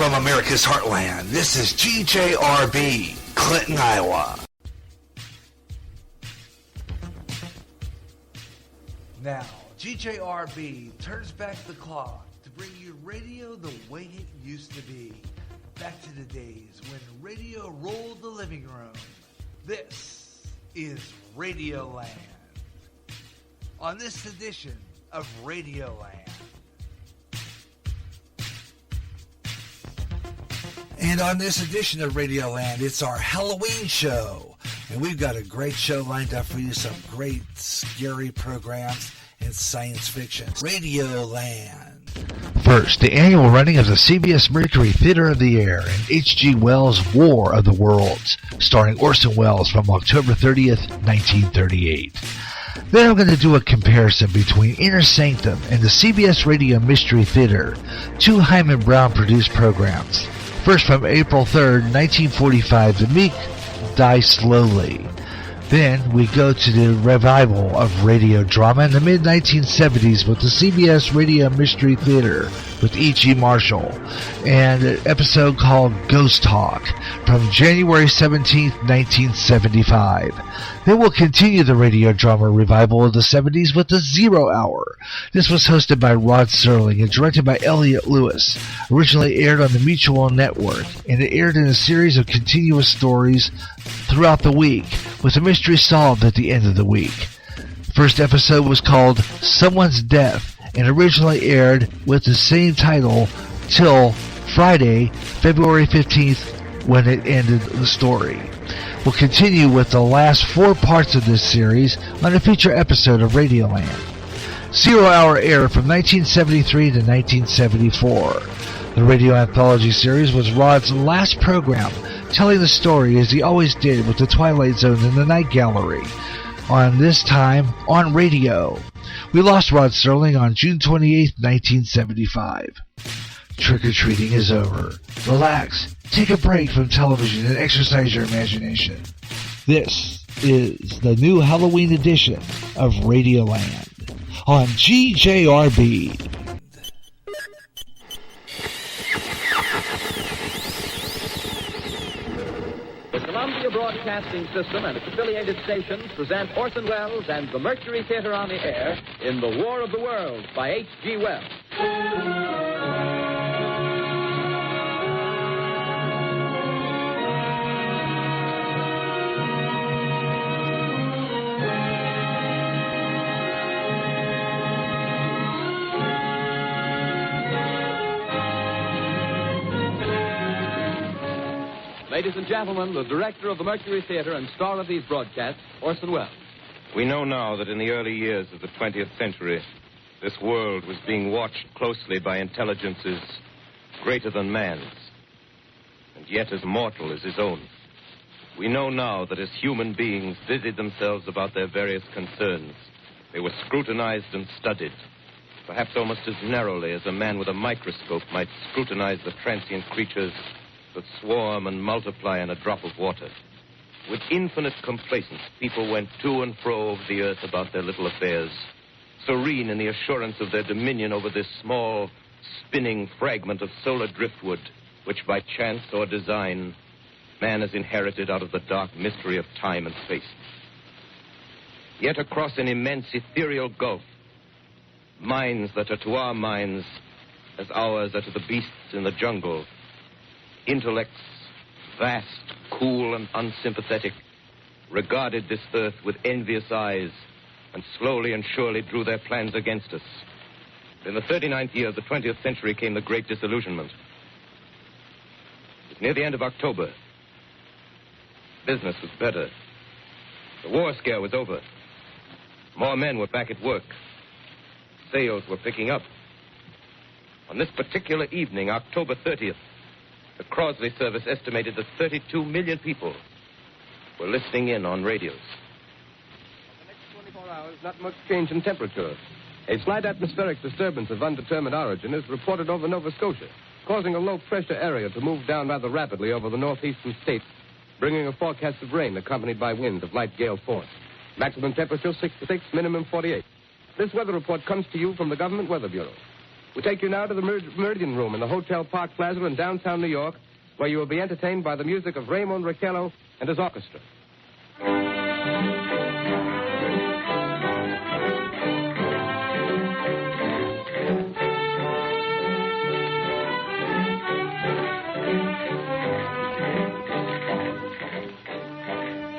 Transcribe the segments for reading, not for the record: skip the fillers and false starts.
from America's heartland, this is GJRB, Clinton, Iowa. Now, GJRB turns back the clock to bring you radio the way it used to be. Back to the days when radio rolled the living room. This is Radioland. On this edition of Radioland. And on this edition of Radioland, it's our Halloween show. And we've got a great show lined up for you, some great scary programs and science fiction. Radioland. First, the annual running of the CBS Mystery Theater of the Air and H.G. Wells' War of the Worlds, starring Orson Welles from October 30th, 1938. Then I'm going to do a comparison between Inner Sanctum and the CBS Radio Mystery Theater, two Hyman Brown-produced programs. First, from April 3rd, 1945, The Meek Die Slowly. Then we go to the revival of radio drama in the mid-1970s with the CBS Radio Mystery Theater with E.G. Marshall and an episode called Ghost Talk from January 17th, 1975. Then we'll continue the radio drama revival of the 70s with the Zero Hour. This was hosted by Rod Serling and directed by Elliott Lewis. Originally aired on the Mutual Network, and it aired in a series of continuous stories throughout the week, with a mystery solved at the end of the week. First episode was called Someone's Death, and originally aired with the same title till Friday, February 15th, when it ended the story. We'll continue with the last 4 parts of this series on a feature episode of Radioland. Zero Hour aired from 1973 to 1974. The radio anthology series was Rod's last program, telling the story as he always did with the Twilight Zone and the Night Gallery, on this time on radio. We lost Rod Serling on June 28, 1975. Trick-or-treating is over. Relax, take a break from television and exercise your imagination. This is the new Halloween edition of Radioland on GJRB. Broadcasting System and its affiliated stations present Orson Welles and the Mystery Theater on the Air in The War of the Worlds by H.G. Wells. Ladies and gentlemen, the director of the Mercury Theater and star of these broadcasts, Orson Welles. We know now that in the early years of the 20th century, this world was being watched closely by intelligences greater than man's, and yet as mortal as his own. We know now that as human beings busied themselves about their various concerns, they were scrutinized and studied, perhaps almost as narrowly as a man with a microscope might scrutinize the transient creatures that swarm and multiply in a drop of water. With infinite complacence, people went to and fro over the earth about their little affairs, serene in the assurance of their dominion over this small, spinning fragment of solar driftwood, which by chance or design, man has inherited out of the dark mystery of time and space. Yet across an immense ethereal gulf, minds that are to our minds as ours are to the beasts in the jungle, intellects, vast, cool, and unsympathetic, regarded this earth with envious eyes and slowly and surely drew their plans against us. In the 39th year of the 20th century came the Great Disillusionment. It was near the end of October. Business was better. The war scare was over. More men were back at work. Sales were picking up. On this particular evening, October 30th, the Crosley service estimated that 32 million people were listening in on radios. For the next 24 hours, not much change in temperature. A slight atmospheric disturbance of undetermined origin is reported over Nova Scotia, causing a low-pressure area to move down rather rapidly over the northeastern states, bringing a forecast of rain accompanied by winds of light gale force. Maximum temperature 66, minimum 48. This weather report comes to you from the Government Weather Bureau. We take you now to the Meridian Room in the Hotel Park Plaza in downtown New York, where you will be entertained by the music of Raymond Raquello and his orchestra.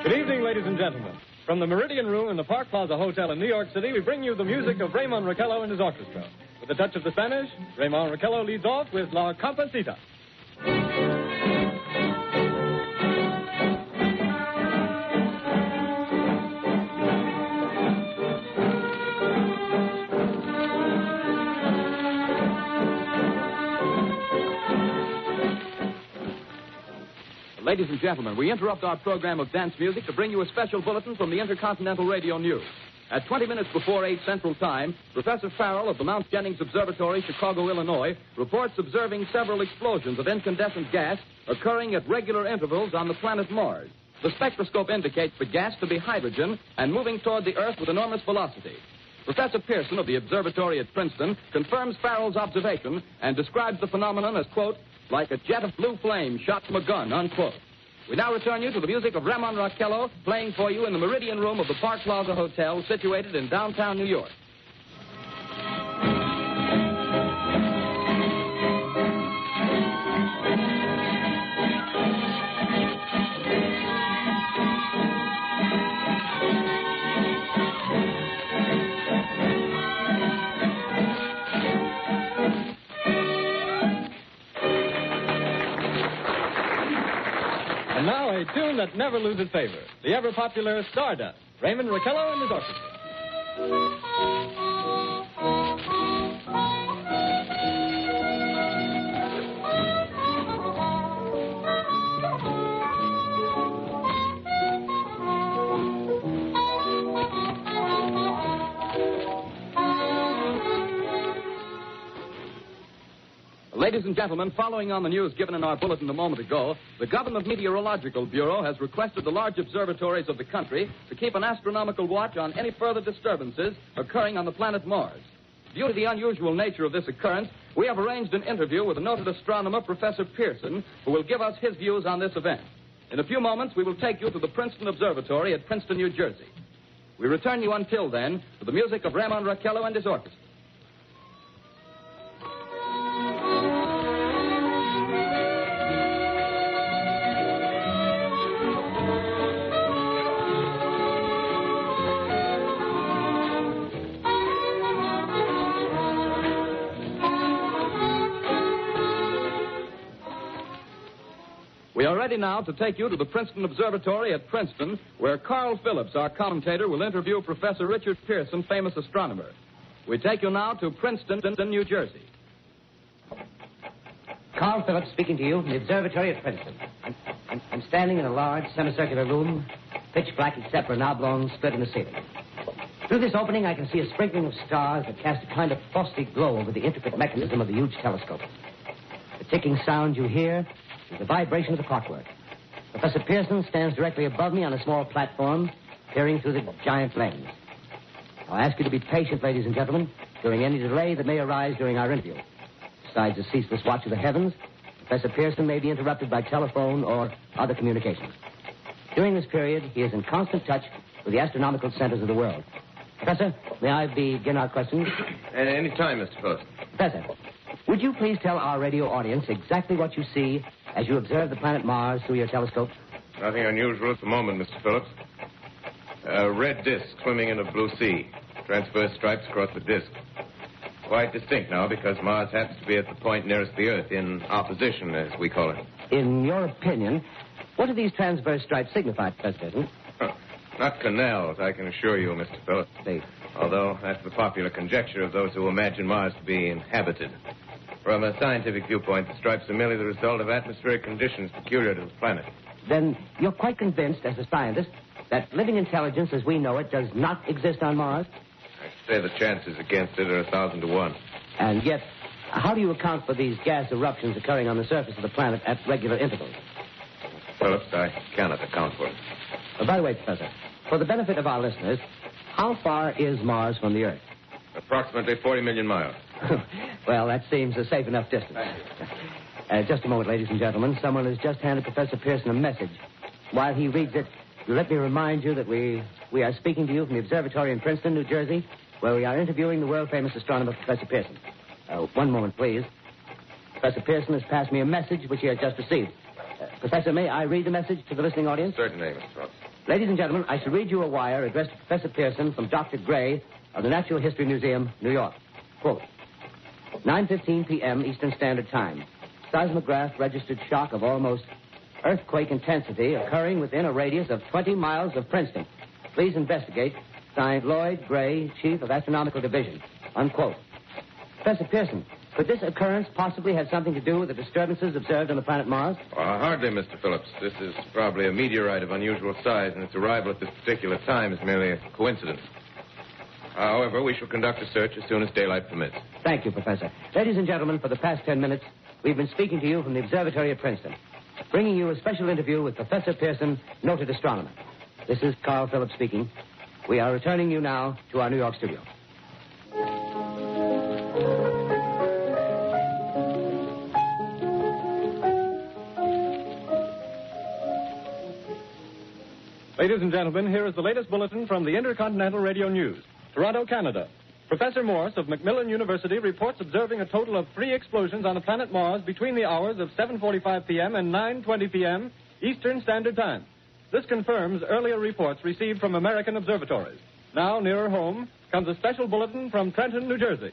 Good evening, ladies and gentlemen. From the Meridian Room in the Park Plaza Hotel in New York City, we bring you the music of Raymond Raquello and his orchestra. With a touch of the Spanish, Raymond Raquello leads off with La Comparsita. Ladies and gentlemen, we interrupt our program of dance music to bring you a special bulletin from the Intercontinental Radio News. At 20 minutes before 8 Central Time, Professor Farrell of the Mount Jennings Observatory, Chicago, Illinois, reports observing several explosions of incandescent gas occurring at regular intervals on the planet Mars. The spectroscope indicates the gas to be hydrogen and moving toward the Earth with enormous velocity. Professor Pearson of the observatory at Princeton confirms Farrell's observation and describes the phenomenon as, quote, like a jet of blue flame shot from a gun, unquote. We now return you to the music of Raymond Raquello, playing for you in the Meridian Room of the Park Plaza Hotel, situated in downtown New York. And now a tune that never loses favor. The ever-popular Stardust. Raymond Raquello and his orchestra. Ladies and gentlemen, following on the news given in our bulletin a moment ago, the Government Meteorological Bureau has requested the large observatories of the country to keep an astronomical watch on any further disturbances occurring on the planet Mars. Due to the unusual nature of this occurrence, we have arranged an interview with the noted astronomer, Professor Pearson, who will give us his views on this event. In a few moments, we will take you to the Princeton Observatory at Princeton, New Jersey. We return you until then to the music of Raymond Raquello and his orchestra. We are ready now to take you to the Princeton Observatory at Princeton, where Carl Phillips, our commentator, will interview Professor Richard Pearson, famous astronomer. We take you now to Princeton, New Jersey. Carl Phillips speaking to you from the observatory at Princeton. I'm standing in a large semicircular room, pitch black except for an oblong slit in the ceiling. Through this opening, I can see a sprinkling of stars that cast a kind of frosty glow over the intricate mechanism of the huge telescope. The ticking sound you hear is the vibration of the clockwork. Professor Pearson stands directly above me on a small platform, peering through the giant lens. I'll ask you to be patient, ladies and gentlemen, during any delay that may arise during our interview. Besides the ceaseless watch of the heavens, Professor Pearson may be interrupted by telephone or other communications. During this period, he is in constant touch with the astronomical centers of the world. Professor, may I begin our questions? At any time, Mr. Phillips. Professor, would you please tell our radio audience exactly what you see as you observe the planet Mars through your telescope? Nothing unusual at the moment, Mr. Phillips. A red disk swimming in a blue sea. Transverse stripes across the disk. Quite distinct now because Mars happens to be at the point nearest the Earth, in opposition, as we call it. In your opinion, what do these transverse stripes signify, Professor Pearson? Not canals, I can assure you, Mr. Phillips. See. Although that's the popular conjecture of those who imagine Mars to be inhabited. From a scientific viewpoint, the stripes are merely the result of atmospheric conditions peculiar to the planet. Then you're quite convinced, as a scientist, that living intelligence as we know it does not exist on Mars? I'd say the chances against it are 1,000 to 1. And yet, how do you account for these gas eruptions occurring on the surface of the planet at regular intervals? Phillips, I cannot account for it. By the way, Professor, for the benefit of our listeners, how far is Mars from the Earth? Approximately 40 million miles. Well, that seems a safe enough distance. Just a moment, ladies and gentlemen. Someone has just handed Professor Pearson a message. While he reads it, let me remind you that we are speaking to you from the observatory in Princeton, New Jersey, where we are interviewing the world-famous astronomer, Professor Pearson. One moment, please. Professor Pearson has passed me a message which he has just received. Professor, may I read the message to the listening audience? Certainly, Mr. Ross. Ladies and gentlemen, I shall read you a wire addressed to Professor Pearson from Dr. Gray of the Natural History Museum, New York. Quote, 9:15 p.m. Eastern Standard Time. Seismograph registered shock of almost earthquake intensity occurring within a radius of 20 miles of Princeton. Please investigate. Signed, Lloyd Gray, Chief of Astronomical Division. Unquote. Professor Pearson, could this occurrence possibly have something to do with the disturbances observed on the planet Mars? Hardly, Mr. Phillips. This is probably a meteorite of unusual size, and its arrival at this particular time is merely a coincidence. However, we shall conduct a search as soon as daylight permits. Thank you, Professor. Ladies and gentlemen, for the past 10 minutes, we've been speaking to you from the observatory at Princeton, bringing you a special interview with Professor Pearson, noted astronomer. This is Carl Phillips speaking. We are returning you now to our New York studio. Ladies and gentlemen, here is the latest bulletin from the Intercontinental Radio News. Toronto, Canada. Professor Morse of Macmillan University reports observing a total of 3 explosions on the planet Mars between the hours of 7:45 p.m. and 9:20 p.m. Eastern Standard Time. This confirms earlier reports received from American observatories. Now, nearer home, comes a special bulletin from Trenton, New Jersey.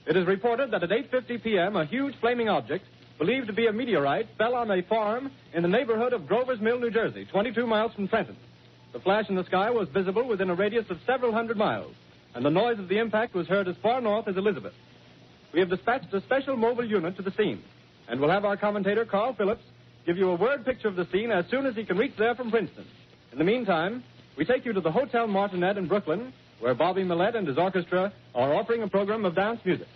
It is reported that at 8:50 p.m., a huge flaming object, believed to be a meteorite, fell on a farm in the neighborhood of Grover's Mill, New Jersey, 22 miles from Trenton. The flash in the sky was visible within a radius of several hundred miles, and the noise of the impact was heard as far north as Elizabeth. We have dispatched a special mobile unit to the scene, and we'll have our commentator, Carl Phillips, give you a word picture of the scene as soon as he can reach there from Princeton. In the meantime, we take you to the Hotel Martinet in Brooklyn, where Bobby Millett and his orchestra are offering a program of dance music.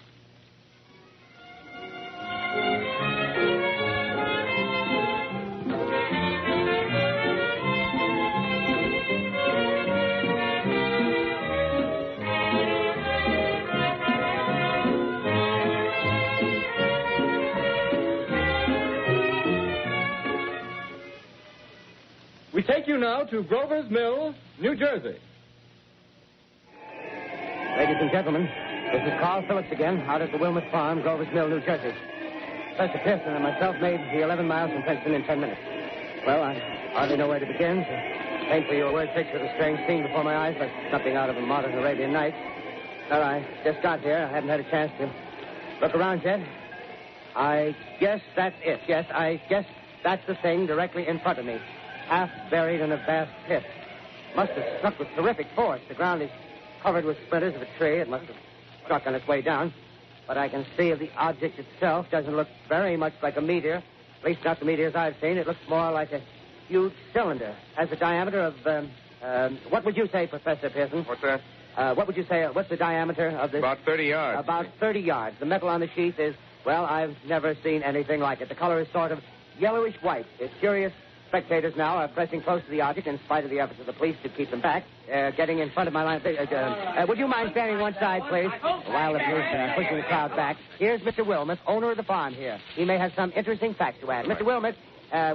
We take you now to Grover's Mill, New Jersey. Ladies and gentlemen, this is Carl Phillips again, out at the Wilmot Farm, Grover's Mill, New Jersey. Professor Pearson and myself made the 11 miles from Princeton in 10 minutes. Well, I hardly know where to begin. To paint for you a word picture of the strange scene before my eyes, but something out of a modern Arabian Nights. Well, I just got here. I haven't had a chance to look around yet. I guess that's it. Yes, I guess that's the thing directly in front of me, half buried in a vast pit. Must have struck with terrific force. The ground is covered with splinters of a tree. It must have struck on its way down. But I can see the object itself doesn't look very much like a meteor. At least not the meteors I've seen. It looks more like a huge cylinder. Has a diameter of, what would you say, Professor Pearson? What's that? What would you say, what's the diameter of this? About 30 yards. About 30 yards. The metal on the sheath is, well, I've never seen anything like it. The color is sort of yellowish white. It's curious. Spectators now are pressing close to the object in spite of the efforts of the police to keep them back. Getting in front of my line. Would you mind standing one side, please? While the police are pushing the crowd back. Here's Mr. Wilmot, owner of the farm here. He may have some interesting facts to add. Mr. Wilmot,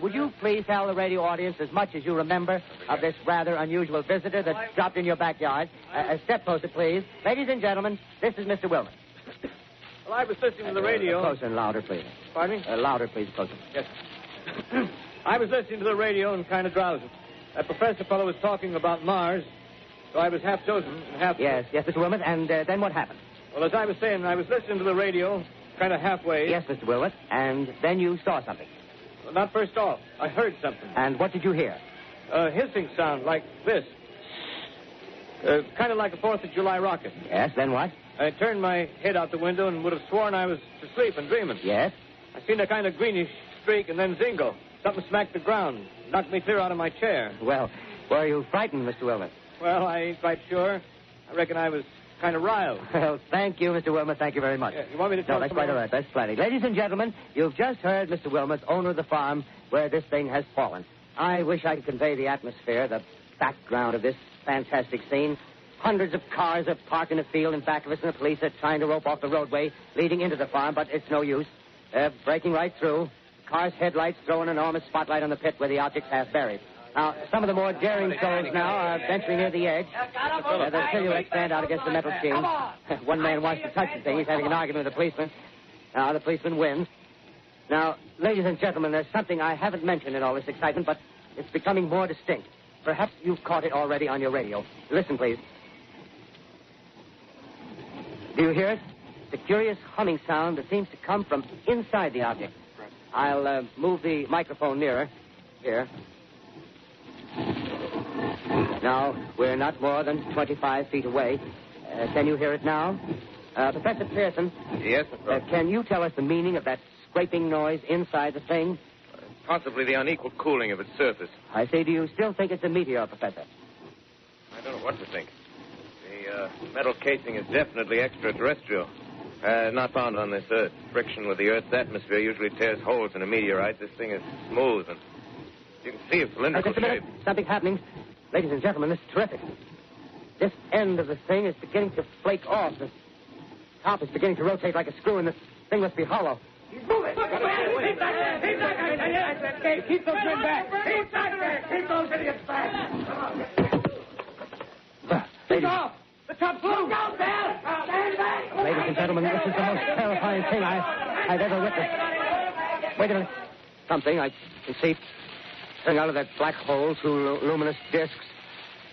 would you please tell the radio audience as much as you remember of this rather unusual visitor that dropped in your backyard? A step closer, please. Ladies and gentlemen, this is Mr. Wilmot. Well, I was listening to the radio. Closer and louder, please. Pardon me? Louder, please, closer. Yes. I was listening to the radio and kind of drowsy. That professor fellow was talking about Mars, so I was half chosen and half... Yes, Mr. Wilmot, and then what happened? Well, as I was saying, I was listening to the radio, kind of halfway. Yes, Mr. Wilmot, and then you saw something. Well, not first off. I heard something. And what did you hear? A hissing sound like this. Kind of like a 4th of July rocket. Yes, then what? I turned my head out the window and would have sworn I was asleep and dreaming. Yes? I seen a kind of greenish streak and then zingo. Something smacked the ground, knocked me clear out of my chair. Well, were you frightened, Mr. Wilmot? Well, I ain't quite sure. I reckon I was kind of riled. Well, thank you, Mr. Wilmot. Thank you very much. Yeah, you want me to tell No, that's quite all right. That's plenty. Ladies and gentlemen, you've just heard Mr. Wilmot, owner of the farm where this thing has fallen. I wish I could convey the atmosphere, the background of this fantastic scene. Hundreds of cars are parked in the field in back of us, and the police are trying to rope off the roadway leading into the farm, but it's no use. They're breaking right through. The car's headlights throw an enormous spotlight on the pit where the object's half buried. Now, some of the more daring souls now are venturing near the edge. The silhouettes stand out against the metal sheen. One man wants to touch the thing. He's having an argument with the policeman. Now, the policeman wins. Now, ladies and gentlemen, there's something I haven't mentioned in all this excitement, but it's becoming more distinct. Perhaps you've caught it already on your radio. Listen, please. Do you hear it? It's a curious humming sound that seems to come from inside the object. I'll move the microphone nearer. Here. Now, we're not more than 25 feet away. Can you hear it now? Professor Pearson? Yes, can you tell us the meaning of that scraping noise inside the thing? Possibly the unequal cooling of its surface. I say, do you still think it's a meteor, Professor? I don't know what to think. The metal casing is definitely extraterrestrial. Not found on this Earth. Friction with the Earth's atmosphere usually tears holes in a meteorite. This thing is smooth, and you can see its cylindrical shape. Something's happening. Ladies and gentlemen, this is terrific. This end of the thing is beginning to flake off. The top is beginning to rotate like a screw, and the thing must be hollow. He's moving. Keep back. Keep those men back. Keep back there. Keep those idiots back. He's off. The top's loose. Go, Bell. Stand back. Ladies and gentlemen, this is the most terrifying thing I've ever witnessed. Wait a minute. Something I can see coming out of that black hole through luminous discs.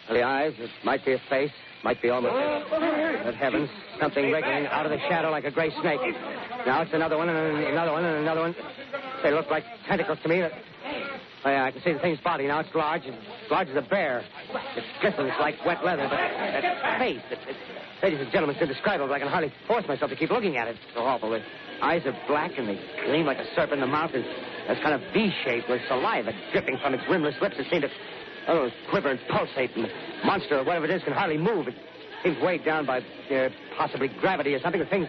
The eyes, it might be a face, might be almost... Good heavens, something wriggling out of the shadow like a gray snake. Now it's another one, and another one, and another one. They look like tentacles to me. Oh, yeah, I can see the thing's body now. It's large as a bear. It glistens like wet leather, but that face, ladies and gentlemen, it's indescribable. I can hardly force myself to keep looking at it. It's so awful. The eyes are black, and they gleam like a serpent. The mouth is kind of V-shaped with saliva dripping from its rimless lips. It seems to quiver and pulsate, and the monster or whatever it is can hardly move. It seems weighed down by possibly gravity or something. The thing's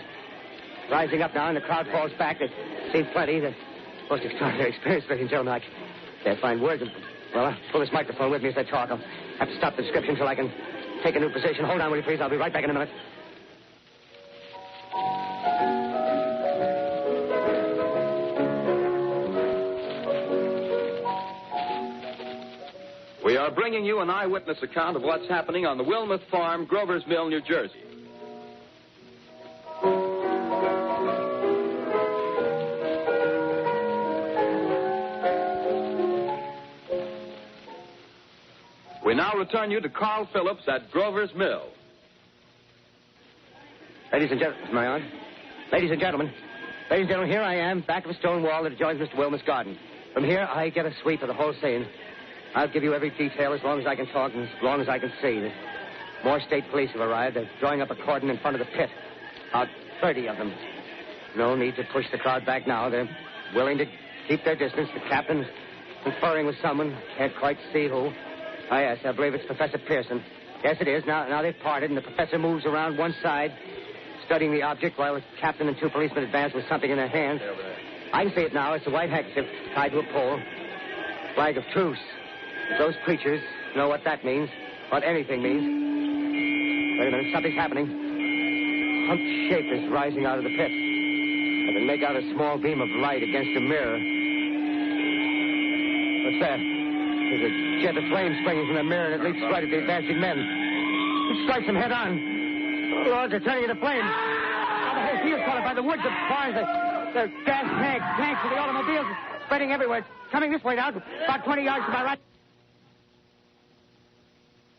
rising up now, and the crowd falls back. They've seen plenty. The most extraordinary experience, ladies and gentlemen. I can't find words. Well, I'll pull this microphone with me as I talk. I'll have to stop the description until I can take a new position. Hold on, will you please? I'll be right back in a minute. We are bringing you an eyewitness account of what's happening on the Wilmouth Farm, Grover's Mill, New Jersey. We now return you to Carl Phillips at Grover's Mill. Ladies and gentlemen, am I on? Ladies and gentlemen, here I am, back of a stone wall that adjoins Mr. Wilmot's garden. From here, I get a sweep of the whole scene. I'll give you every detail as long as I can talk and as long as I can see. There's more state police have arrived. They're drawing up a cordon in front of the pit. About 30 of them. No need to push the crowd back now. They're willing to keep their distance. The captain's conferring with someone. Can't quite see who. Oh, yes, I believe it's Professor Pearson. Yes, it is. Now they've parted, and the professor moves around one side, studying the object while the captain and two policemen advance with something in their hands. I can see it now. It's a white handkerchief tied to a pole. Flag of truce. If those creatures know what that means, what anything means. Wait a minute, something's happening. A humped shape is rising out of the pit. I can make out a small beam of light against a mirror. What's that? There's a jet of flame springing from the mirror, and it leaps right at the advancing men. It strikes them head on. Oh, Lord, they're turning into flames. Now the whole field's caught up by the woods, the barns, the gas tanks of the automobiles spreading everywhere. It's coming this way now, about 20 yards to my right.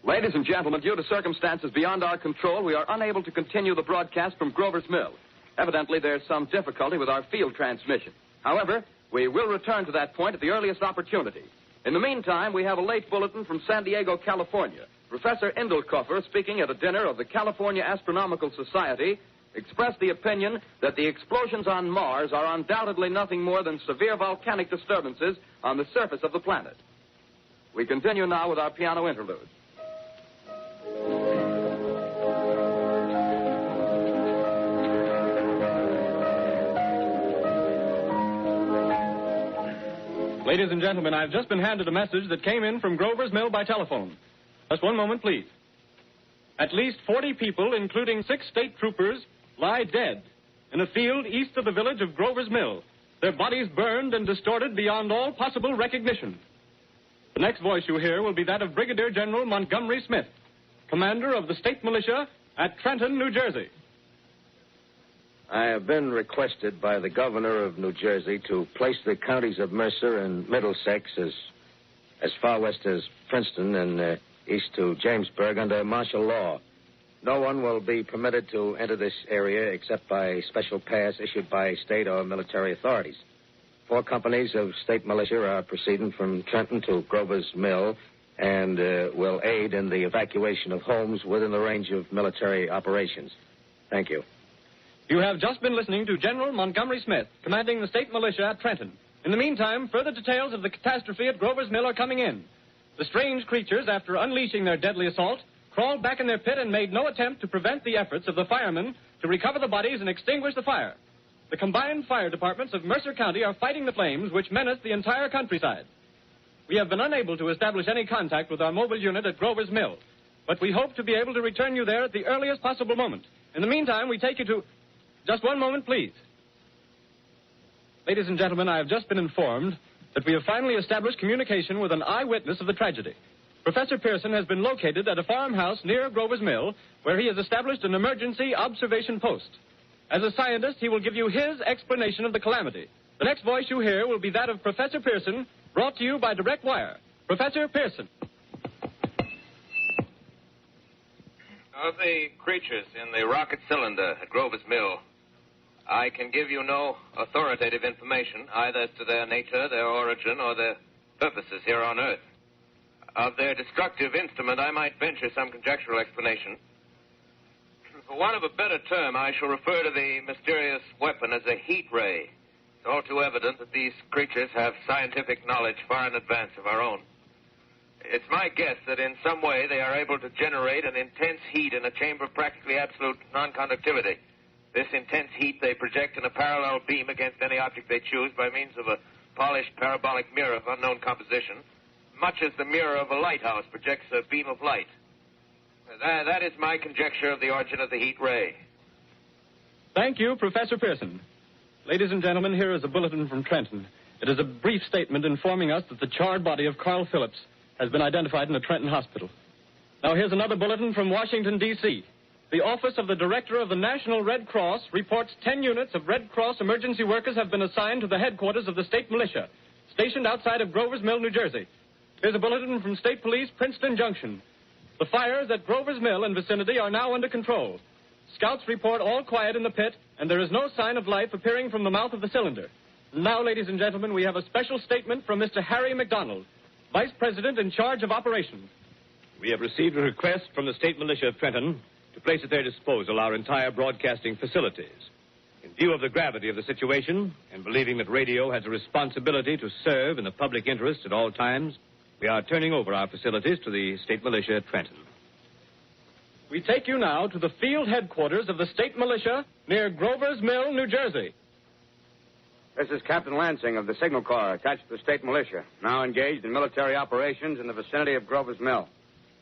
Ladies and gentlemen, due to circumstances beyond our control, we are unable to continue the broadcast from Grover's Mill. Evidently, there's some difficulty with our field transmission. However, we will return to that point at the earliest opportunity. In the meantime, we have a late bulletin from San Diego, California. Professor Indelkoffer, speaking at a dinner of the California Astronomical Society, expressed the opinion that the explosions on Mars are undoubtedly nothing more than severe volcanic disturbances on the surface of the planet. We continue now with our piano interlude. Ladies and gentlemen, I've just been handed a message that came in from Grover's Mill by telephone. Just one moment, please. At least 40 people, including 6 state troopers, lie dead in a field east of the village of Grover's Mill, their bodies burned and distorted beyond all possible recognition. The next voice you hear will be that of Brigadier General Montgomery Smith, commander of the state militia at Trenton, New Jersey. I have been requested by the governor of New Jersey to place the counties of Mercer and Middlesex as far west as Princeton and east to Jamesburg under martial law. No one will be permitted to enter this area except by special pass issued by state or military authorities. 4 companies of state militia are proceeding from Trenton to Grover's Mill and will aid in the evacuation of homes within the range of military operations. Thank you. You have just been listening to General Montgomery Smith, commanding the state militia at Trenton. In the meantime, further details of the catastrophe at Grover's Mill are coming in. The strange creatures, after unleashing their deadly assault, crawled back in their pit and made no attempt to prevent the efforts of the firemen to recover the bodies and extinguish the fire. The combined fire departments of Mercer County are fighting the flames which menace the entire countryside. We have been unable to establish any contact with our mobile unit at Grover's Mill, but we hope to be able to return you there at the earliest possible moment. In the meantime, we take you to... Just one moment, please. Ladies and gentlemen, I have just been informed that we have finally established communication with an eyewitness of the tragedy. Professor Pearson has been located at a farmhouse near Grover's Mill, where he has established an emergency observation post. As a scientist, he will give you his explanation of the calamity. The next voice you hear will be that of Professor Pearson, brought to you by direct wire. Professor Pearson. Of the creatures in the rocket cylinder at Grover's Mill, I can give you no authoritative information, either as to their nature, their origin, or their purposes here on Earth. Of their destructive instrument, I might venture some conjectural explanation. For want of a better term, I shall refer to the mysterious weapon as a heat ray. It's all too evident that these creatures have scientific knowledge far in advance of our own. It's my guess that in some way they are able to generate an intense heat in a chamber of practically absolute non-conductivity. This intense heat they project in a parallel beam against any object they choose by means of a polished parabolic mirror of unknown composition, much as the mirror of a lighthouse projects a beam of light. That is my conjecture of the origin of the heat ray. Thank you, Professor Pearson. Ladies and gentlemen, here is a bulletin from Trenton. It is a brief statement informing us that the charred body of Carl Phillips has been identified in a Trenton hospital. Now, here's another bulletin from Washington, D.C. The Office of the Director of the National Red Cross reports 10 units of Red Cross emergency workers have been assigned to the headquarters of the state militia, stationed outside of Grover's Mill, New Jersey. Here's a bulletin from State Police, Princeton Junction. The fires at Grover's Mill and vicinity are now under control. Scouts report all quiet in the pit, and there is no sign of life appearing from the mouth of the cylinder. Now, ladies and gentlemen, we have a special statement from Mr. Harry McDonald, Vice President in charge of operations. We have received a request from the state militia of Trenton to place at their disposal our entire broadcasting facilities. In view of the gravity of the situation, and believing that radio has a responsibility to serve in the public interest at all times, we are turning over our facilities to the state militia at Trenton. We take you now to the field headquarters of the state militia near Grover's Mill, New Jersey. This is Captain Lansing of the Signal Corps, attached to the state militia, now engaged in military operations in the vicinity of Grover's Mill.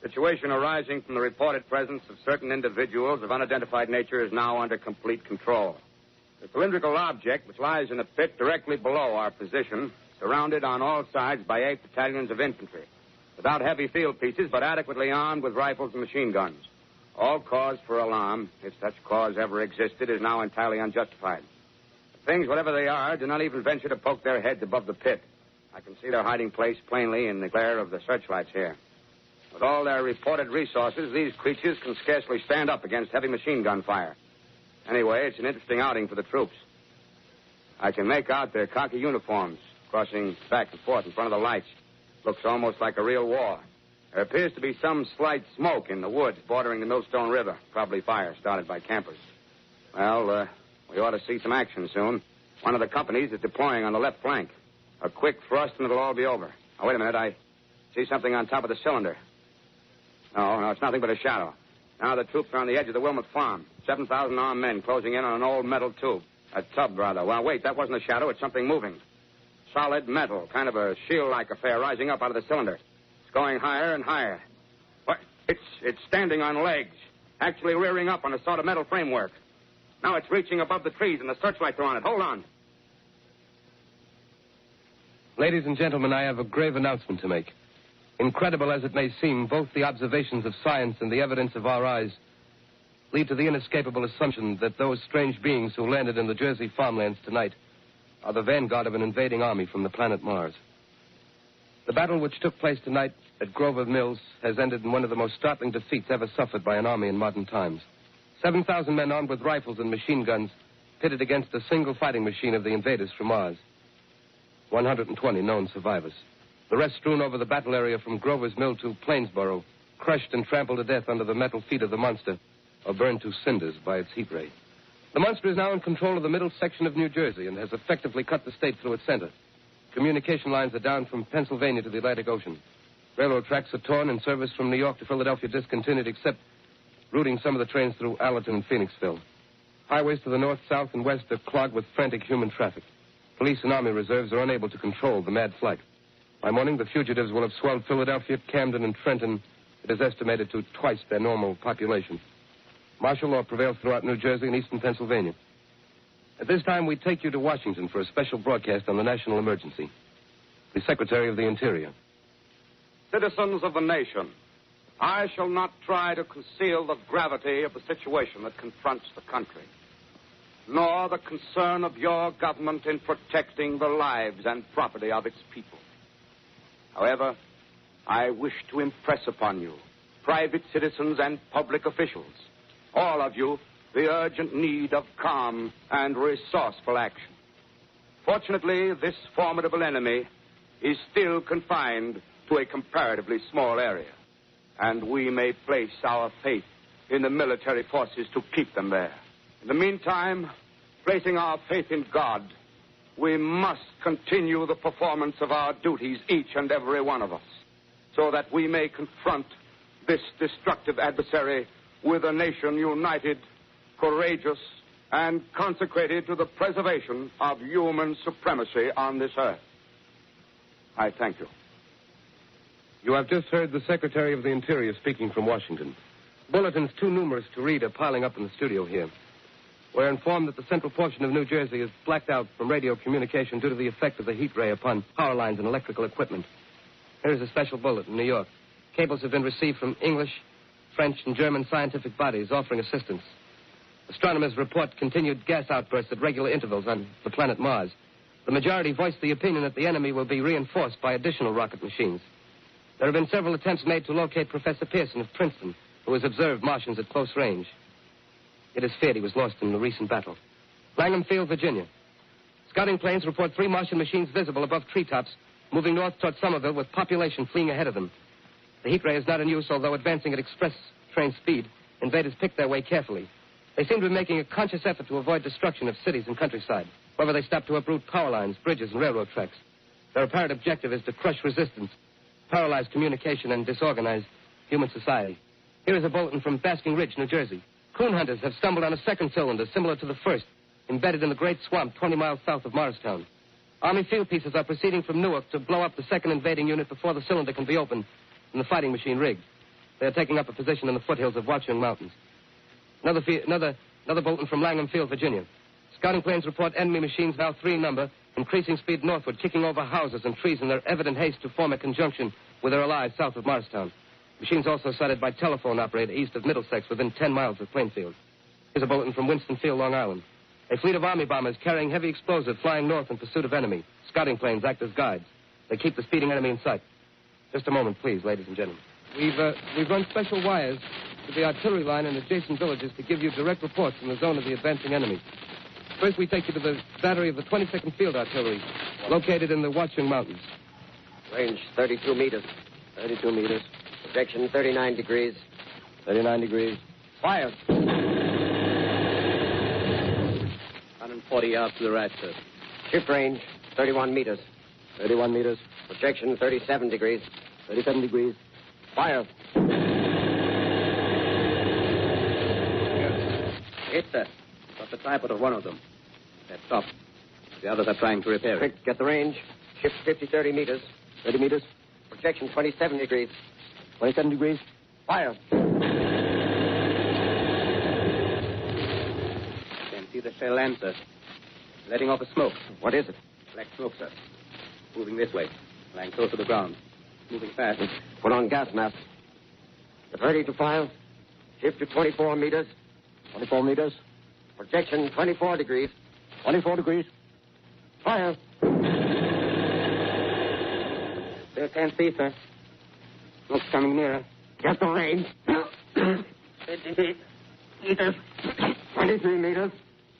Situation arising from the reported presence of certain individuals of unidentified nature is now under complete control. The cylindrical object, which lies in a pit directly below our position, surrounded on all sides by 8 battalions of infantry, without heavy field pieces, but adequately armed with rifles and machine guns. All cause for alarm, if such cause ever existed, is now entirely unjustified. The things, whatever they are, do not even venture to poke their heads above the pit. I can see their hiding place plainly in the glare of the searchlights here. With all their reported resources, these creatures can scarcely stand up against heavy machine gun fire. Anyway, it's an interesting outing for the troops. I can make out their khaki uniforms crossing back and forth in front of the lights. Looks almost like a real war. There appears to be some slight smoke in the woods bordering the Millstone River. Probably fire started by campers. Well, we ought to see some action soon. One of the companies is deploying on the left flank. A quick thrust and it'll all be over. Now, wait a minute. I see something on top of the cylinder. No, it's nothing but a shadow. Now the troops are on the edge of the Wilmot Farm. 7,000 armed men closing in on an old metal tube. A tub, rather. Well, wait, that wasn't a shadow. It's something moving. Solid metal, kind of a shield-like affair rising up out of the cylinder. It's going higher and higher. What? It's standing on legs, actually rearing up on a sort of metal framework. Now it's reaching above the trees, and the searchlights are on it. Hold on. Ladies and gentlemen, I have a grave announcement to make. Incredible as it may seem, both the observations of science and the evidence of our eyes lead to the inescapable assumption that those strange beings who landed in the Jersey farmlands tonight are the vanguard of an invading army from the planet Mars. The battle which took place tonight at Grover Mills has ended in one of the most startling defeats ever suffered by an army in modern times. 7,000 men armed with rifles and machine guns pitted against a single fighting machine of the invaders from Mars. 120 known survivors. The rest strewn over the battle area from Grover's Mill to Plainsboro, crushed and trampled to death under the metal feet of the monster, or burned to cinders by its heat ray. The monster is now in control of the middle section of New Jersey and has effectively cut the state through its center. Communication lines are down from Pennsylvania to the Atlantic Ocean. Railroad tracks are torn and service from New York to Philadelphia discontinued, except routing some of the trains through Allerton and Phoenixville. Highways to the north, south, and west are clogged with frantic human traffic. Police and Army reserves are unable to control the mad flight. By morning, the fugitives will have swelled Philadelphia, Camden, and Trenton. It is estimated to twice their normal population. Martial law prevails throughout New Jersey and eastern Pennsylvania. At this time, we take you to Washington for a special broadcast on the national emergency. The Secretary of the Interior. Citizens of the nation, I shall not try to conceal the gravity of the situation that confronts the country, nor the concern of your government in protecting the lives and property of its people. However, I wish to impress upon you, private citizens and public officials, all of you, the urgent need of calm and resourceful action. Fortunately, this formidable enemy is still confined to a comparatively small area, and we may place our faith in the military forces to keep them there. In the meantime, placing our faith in God, we must continue the performance of our duties, each and every one of us, so that we may confront this destructive adversary with a nation united, courageous, and consecrated to the preservation of human supremacy on this earth. I thank you. You have just heard the Secretary of the Interior speaking from Washington. Bulletins too numerous to read are piling up in the studio here. We're informed that the central portion of New Jersey is blacked out from radio communication due to the effect of the heat ray upon power lines and electrical equipment. Here's a special bulletin in New York. Cables have been received from English, French, and German scientific bodies offering assistance. Astronomers report continued gas outbursts at regular intervals on the planet Mars. The majority voiced the opinion that the enemy will be reinforced by additional rocket machines. There have been several attempts made to locate Professor Pearson of Princeton, who has observed Martians at close range. It is feared he was lost in the recent battle. Langham Field, Virginia. Scouting planes report 3 Martian machines visible above treetops, moving north toward Somerville with population fleeing ahead of them. The heat ray is not in use, although advancing at express train speed. Invaders pick their way carefully. They seem to be making a conscious effort to avoid destruction of cities and countryside. However, they stop to uproot power lines, bridges, and railroad tracks. Their apparent objective is to crush resistance, paralyze communication, and disorganize human society. Here is a bulletin from Basking Ridge, New Jersey. Coon hunters have stumbled on a second cylinder similar to the first, embedded in the Great Swamp 20 miles south of Morristown. Army field pieces are proceeding from Newark to blow up the second invading unit before the cylinder can be opened and the fighting machine rigged. They are taking up a position in the foothills of Watchung Mountains. Another bulletin from Langham Field, Virginia. Scouting planes report enemy machines, now 3 in number, increasing speed northward, kicking over houses and trees in their evident haste to form a conjunction with their allies south of Morristown. Machines also sighted by telephone operator east of Middlesex within 10 miles of Plainfield. Here's a bulletin from Winstonfield, Long Island. A fleet of Army bombers carrying heavy explosive flying north in pursuit of enemy. Scouting planes act as guides. They keep the speeding enemy in sight. Just a moment, please, ladies and gentlemen. We've run special wires to the artillery line and adjacent villages to give you direct reports from the zone of the advancing enemy. First, we take you to the battery of the 22nd Field Artillery, located in the Watchung Mountains. Range 32 meters. 32 meters. Projection 39 degrees. 39 degrees. Fire. 140 yards to the right, sir. Shift range 31 meters. 31 meters. Projection 37 degrees. 37 degrees. Fire. Hit, sir. Got the tripod of one of them. They're stopped. The others are trying to repair it. Quick, get the range. Shift 30 meters. 30 meters. Projection 27 degrees. 27 degrees. Fire. Can see the shell land, sir. Letting off a smoke. What is it? Black smoke, sir. Moving this way. Lying close to the ground. Moving fast. Put on gas mask. Get ready to fire. Shift to 24 meters. 24 meters. Projection 24 degrees. 24 degrees. Fire. Still can't see, sir. Smoke's coming nearer. Get the range. 20 meters. 23 meters.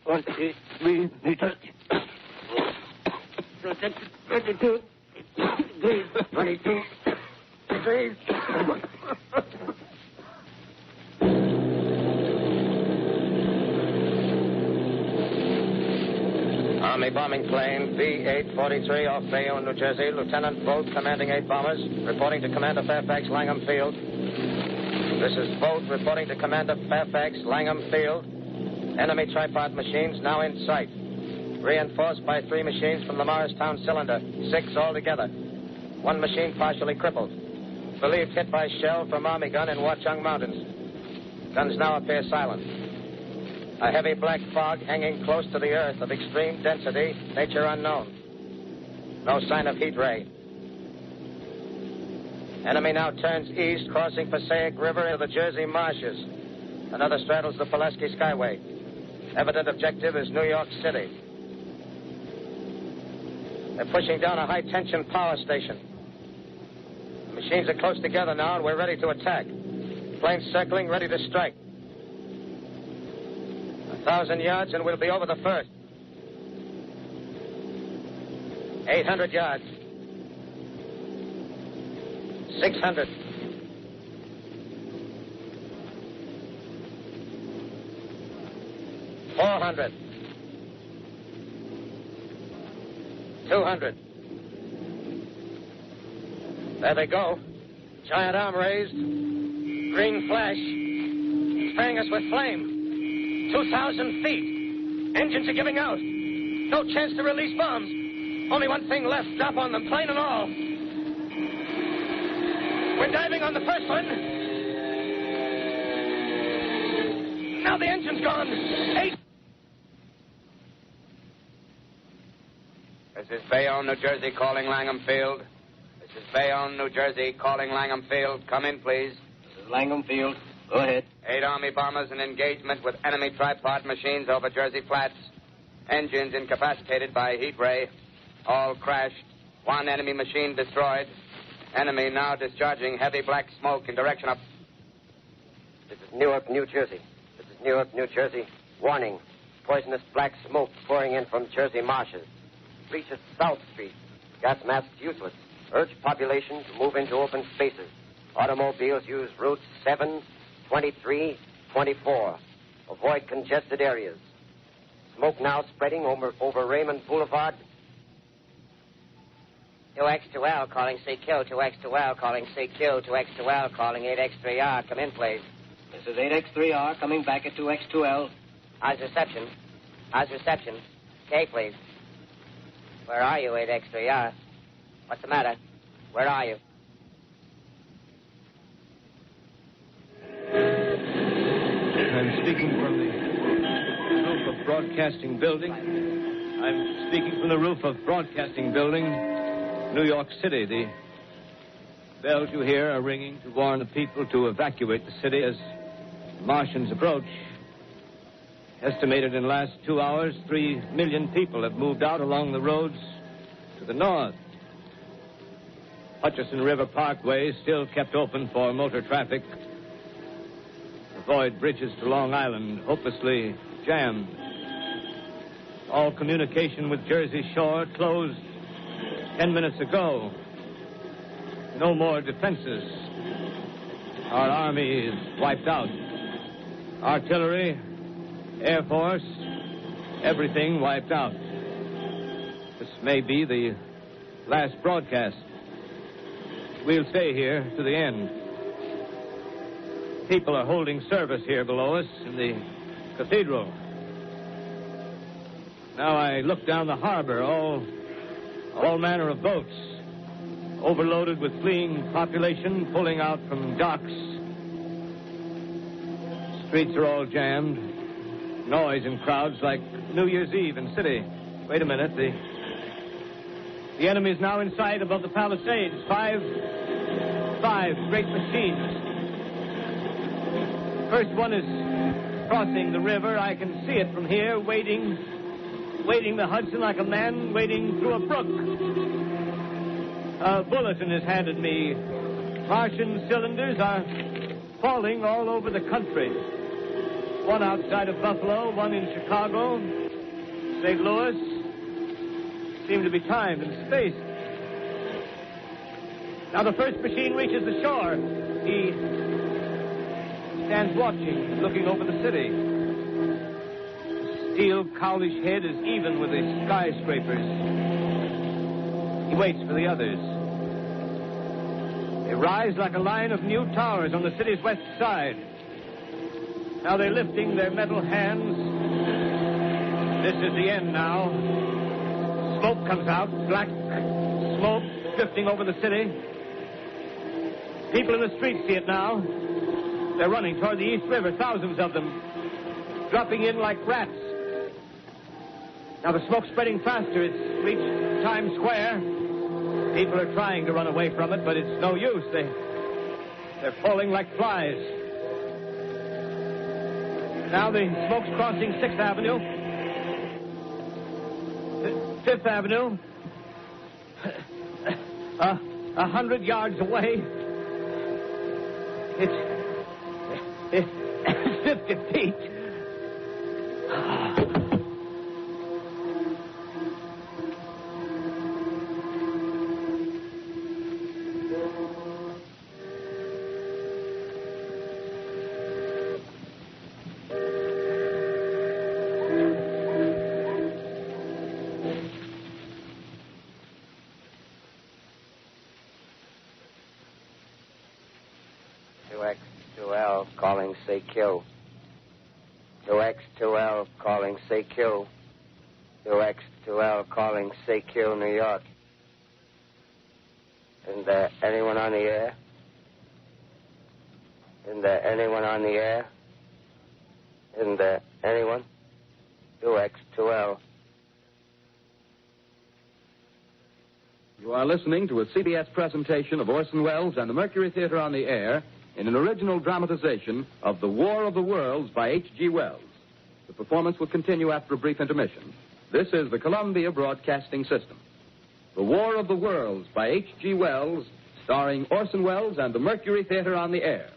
23 meters. Projection 22 degrees. 22 degrees. Army bombing plane B-843 off Bayonne, New Jersey. Lieutenant Vogt, commanding 8 bombers, reporting to Commander Fairfax, Langham Field. This is Vogt reporting to Commander Fairfax, Langham Field. Enemy tripod machines now in sight. Reinforced by 3 machines from the Morristown cylinder. 6 altogether. 1 machine partially crippled. Believed hit by shell from Army gun in Watchung Mountains. Guns now appear silent. A heavy black fog hanging close to the earth of extreme density, nature unknown. No sign of heat ray. Enemy now turns east, crossing Passaic River into the Jersey marshes. Another straddles the Pulaski Skyway. Evident objective is New York City. They're pushing down a high-tension power station. The machines are close together now, and we're ready to attack. Planes circling, ready to strike. 1,000 yards, and we'll be over the first. 800 yards. 600. 400. 200. There they go. Giant arm raised. Green flash. Spraying us with flame. 2,000 feet. Engines are giving out. No chance to release bombs. Only one thing left. Drop on them, plane and all. We're diving on the first one. Now the engine's gone. 8. This is Bayonne, New Jersey, calling Langham Field. This is Bayonne, New Jersey, calling Langham Field. Come in, please. This is Langham Field. Go ahead. 8 Army bombers in engagement with enemy tripod machines over Jersey Flats. Engines incapacitated by heat ray. All crashed. 1 enemy machine destroyed. Enemy now discharging heavy black smoke in direction of... This is Newark, New Jersey. This is Newark, New Jersey. Warning. Poisonous black smoke pouring in from Jersey marshes. Reaches South Street. Gas masks useless. Urge population to move into open spaces. Automobiles use routes 7, 23, 24. Avoid congested areas. Smoke now spreading over Raymond Boulevard. 2X2L calling CQ. 2X2L calling CQ. 2X2L calling 8X3R. Come in, please. This is 8X3R coming back at 2X2L. How's reception? How's reception? Okay, please. Where are you, 8X3R? What's the matter? Where are you? I'm speaking from the roof of Broadcasting Building. I'm speaking from the roof of Broadcasting Building, New York City. The bells you hear are ringing to warn the people to evacuate the city as Martians approach. Estimated in the last 2 hours, 3 million people have moved out along the roads to the north. Hutchison River Parkway still kept open for motor traffic. Avoid bridges to Long Island, hopelessly jammed. All communication with Jersey Shore closed 10 minutes ago. No more defenses. Our army is wiped out. Artillery, Air Force, everything wiped out. This may be the last broadcast. We'll stay here to the end. People are holding service here below us in the cathedral. Now I look down the harbor, all manner of boats, overloaded with fleeing population, pulling out from docks Streets are all jammed. Noise in crowds like New Year's Eve in city. Wait a minute. The enemy is now in sight above the Palisades. Five great machines. First one is crossing the river. I can see it from here, wading the Hudson like a man wading through a brook. A bulletin is handed me. Martian cylinders are falling all over the country. One outside of Buffalo, one in Chicago, St. Louis. Seem to be timed and spaced. Now the first machine reaches the shore. He stands watching, looking over the city. The steel cowlish head is even with the skyscrapers. He waits for the others. They rise like a line of new towers on the city's west side. Now they're lifting their metal hands. This is the end now. Smoke comes out, black smoke drifting over the city. People in the streets see it now. They're running toward the East River, thousands of them, dropping in like rats. Now the smoke's spreading faster. It's reached Times Square. People are trying to run away from it, but it's no use. They're falling like flies. Now the smoke's crossing 6th Avenue. 5th Avenue. 100 yards away. It's 50 feet. Calling CQ. 2X2L calling CQ. 2X2L calling CQ, New York. Isn't there anyone on the air? Isn't there anyone on the air? Isn't there anyone? 2X2L. You are listening to a CBS presentation of Orson Welles and the Mercury Theater on the Air in an original dramatization of The War of the Worlds by H.G. Wells. The performance will continue after a brief intermission. This is the Columbia Broadcasting System. The War of the Worlds by H.G. Wells, starring Orson Welles and the Mercury Theater on the Air.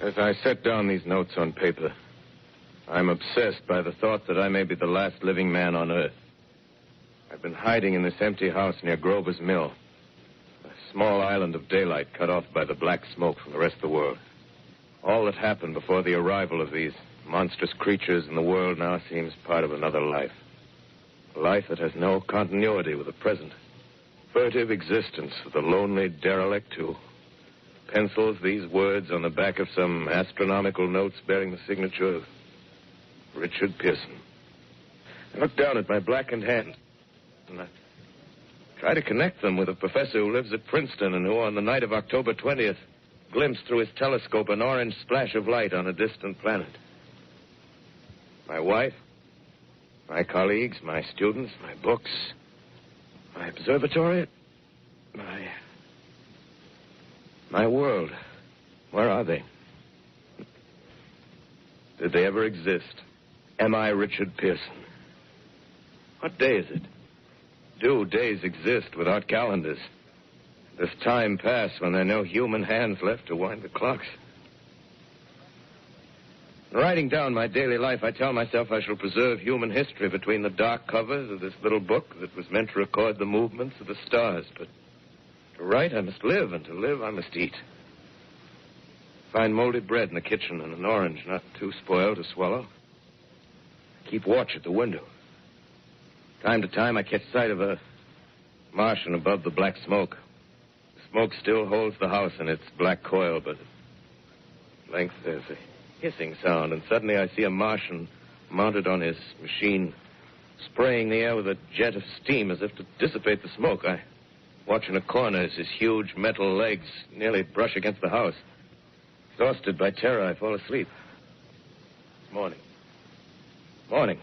As I set down these notes on paper, I'm obsessed by the thought that I may be the last living man on Earth. I've been hiding in this empty house near Grover's Mill, a small island of daylight cut off by the black smoke from the rest of the world. All that happened before the arrival of these monstrous creatures in the world now seems part of another life. A life that has no continuity with the present. Furtive existence of the lonely derelict who pencils these words on the back of some astronomical notes bearing the signature of Richard Pearson. I look down at my blackened hand, and I try to connect them with a professor who lives at Princeton and who, on the night of October 20th, glimpsed through his telescope an orange splash of light on a distant planet. My wife, my colleagues, my students, my books, my observatory, my world. Where are they? Did they ever exist? Am I Richard Pearson? What day is it? Do days exist without calendars? Does time pass when there are no human hands left to wind the clocks? In writing down my daily life, I tell myself I shall preserve human history between the dark covers of this little book that was meant to record the movements of the stars. But to write, I must live, and to live, I must eat. Find moldy bread in the kitchen and an orange not too spoiled to swallow. Keep watch at the window. Time to time, I catch sight of a Martian above the black smoke. Smoke still holds the house in its black coil, but at length there's a hissing sound, and suddenly I see a Martian mounted on his machine, spraying the air with a jet of steam as if to dissipate the smoke. I watch in a corner as his huge metal legs nearly brush against the house. Exhausted by terror, I fall asleep. It's morning. Morning.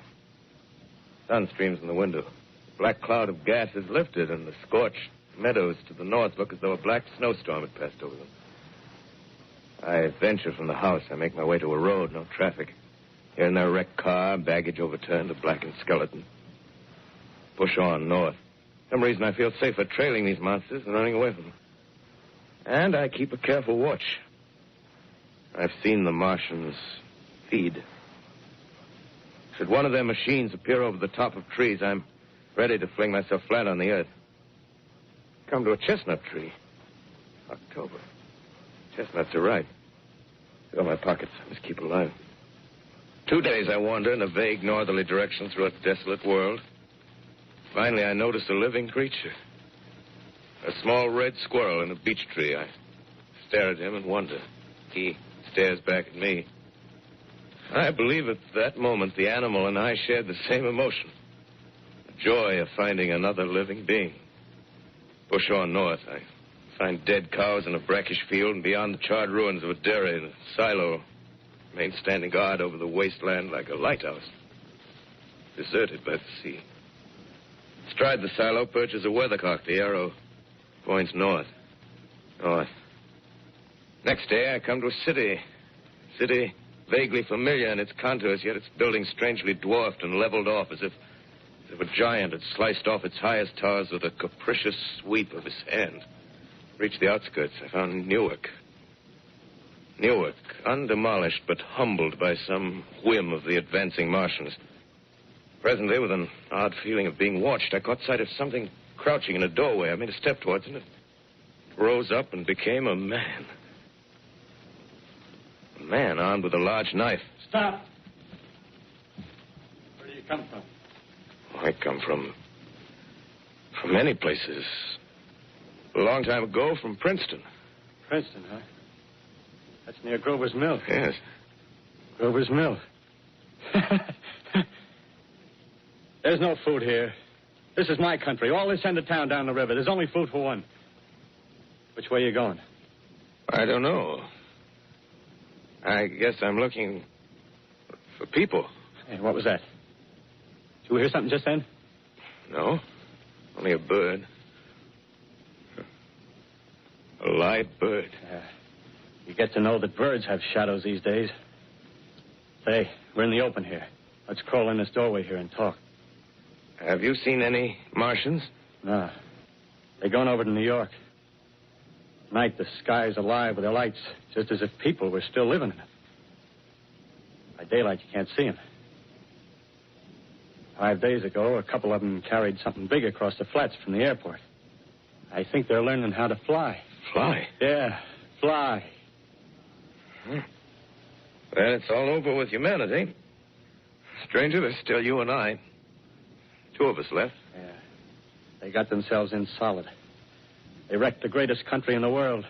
Sun streams in the window. The black cloud of gas is lifted, and the scorched meadows to the north look as though a black snowstorm had passed over them. I venture from the house. I make my way to a road, no traffic. Here and there, a wrecked car, baggage overturned, a blackened skeleton. Push on north. For some reason, I feel safer trailing these monsters than running away from them. And I keep a careful watch. I've seen the Martians feed. Should one of their machines appear over the top of trees, I'm ready to fling myself flat on the earth. Come to a chestnut tree. October. Chestnuts are ripe. Fill my pockets. I must keep alive. 2 days I wander in a vague northerly direction through a desolate world. Finally, I notice a living creature. A small red squirrel in a beech tree. I stare at him and wonder. He stares back at me. I believe at that moment the animal and I shared the same emotion. The joy of finding another living being. Push on north. I find dead cows in a brackish field, and beyond the charred ruins of a dairy and a silo remain standing guard over the wasteland like a lighthouse. Deserted by the sea. Astride the silo perches a weathercock. The arrow points north. North. Next day, I come to a city. City vaguely familiar in its contours, yet its buildings strangely dwarfed and leveled off as if a giant had sliced off its highest towers with a capricious sweep of his hand. Reached the outskirts. I found Newark. Newark, undemolished but humbled by some whim of the advancing Martians. Presently, with an odd feeling of being watched, I caught sight of something crouching in a doorway. I made a step towards it. It rose up and became a man. A man armed with a large knife. Stop. Where do you come from? I come from many places. A long time ago, from Princeton. Princeton, huh? That's near Grover's Mill. Yes. Grover's Mill. There's no food here. This is my country. All this end of town down the river. There's only food for one. Which way are you going? I don't know. I guess I'm looking for people. Hey, what was that? Did you hear something just then? No. Only a bird. A live bird. You get to know that birds have shadows these days. Say, we're in the open here. Let's crawl in this doorway here and talk. Have you seen any Martians? No. They're going over to New York. Night, the sky's alive with their lights, just as if people were still living in it. By daylight, you can't see them. 5 days ago, a couple of them carried something big across the flats from the airport. I think they're learning how to fly. Fly? Yeah, fly. Well, it's all over with humanity. Stranger, there's still you and I. 2 of us left. Yeah. They got themselves in solid. They wrecked the greatest country in the world.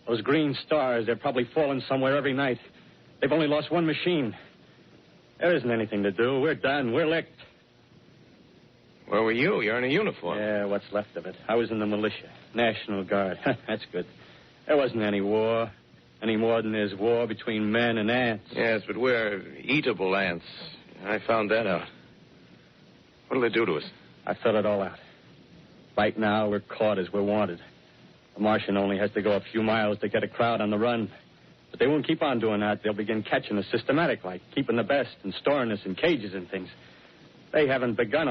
Those green stars, they're probably falling somewhere every night. They've only lost one machine. There isn't anything to do. We're done. We're licked. Where were you? You're in a uniform. Yeah, what's left of it. I was in the militia. National Guard. That's good. There wasn't any war. Any more than there's war between men and ants. Yes, but we're eatable ants. I found that out. What'll they do to us? I thought it all out. Right now, we're caught as we're wanted. A Martian only has to go a few miles to get a crowd on the run. But they won't keep on doing that. They'll begin catching us systematic, like keeping the best and storing us in cages and things. They haven't begun